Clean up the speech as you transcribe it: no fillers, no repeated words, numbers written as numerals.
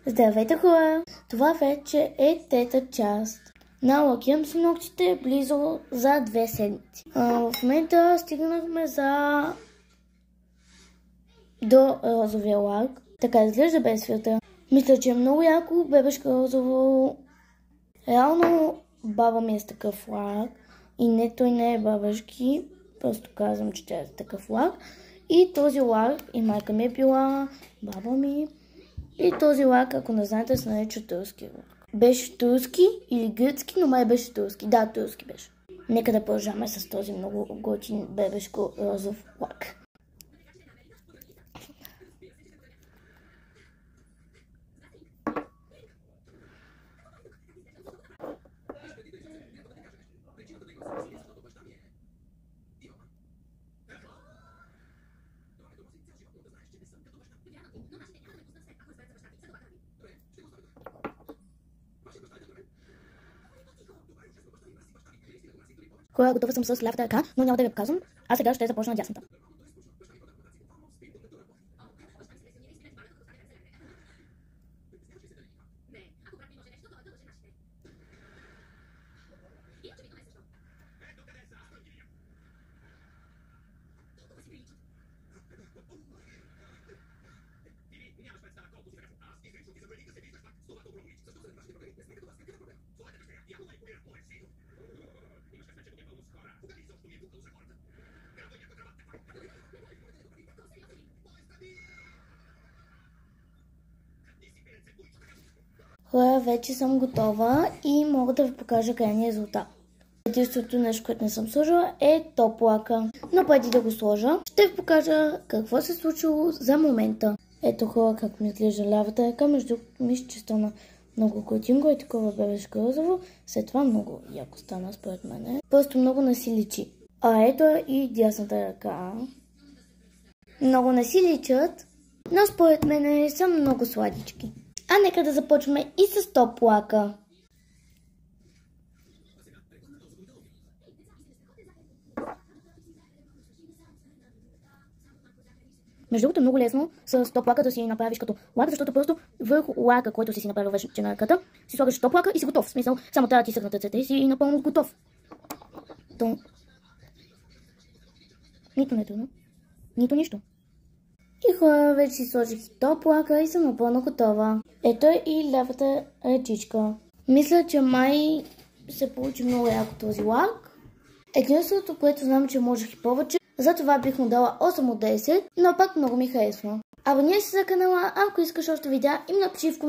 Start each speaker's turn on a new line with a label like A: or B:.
A: Здравейте хора! Това вече е трета част. Лакирам си ногтите близо за 2 седмици. В момента стигнахме до розовия лак. Така изглежда без филтър. Мисля, че е много яко, бебешка розово. Реално баба ми е с такъв лак. И не, той не е бабешки. Просто казвам, че тя е с такъв лак. И този лак и майка ми е била, баба ми. И този лак, ако не знаете, се нарича турски лак. Беше турски или гръцки, но май беше турски. Да, турски беше. Нека да продължаваме с този много готин бебешко розов лак. Хора, готова съм с лявата ръка, но няма да ви показвам. А сега ще започна дясната. Хора, вече съм готова и мога да ви покажа крайния резултат. Единственото нещо, което не съм сложила е топ лака. Но преди да го сложа, ще ви покажа какво се е случило за момента. Ето хора, как ми изглежда лявата ръка, между мисля, че стана много готинго и такова бебешко розово. След това много яко стана според мен. Просто много не си личи. А ето и дясната ръка. Много не си личат, но според мен са много сладички. А нека да започваме и с топ лака. Между другото, много лесно с топ лака да си направиш като лак, защото просто върху лака, който си направил вече на ръката, си слагаш топ лака и си готов. В смисъл, само трябва да ти съгнат ръцете и си напълно готов. Нито не е трудно, нито нищо. И хора, вече си сложих топ лака и съм напълно готова. Ето и лявата ръчичка. Мисля, че май се получи много яко този лак. Единственото, което знам, че можех и повече, затова бих му дала 8 от 10, но пак много ми харесва. Абонирай се за канала, ако искаш още видеа и напиши в коментарите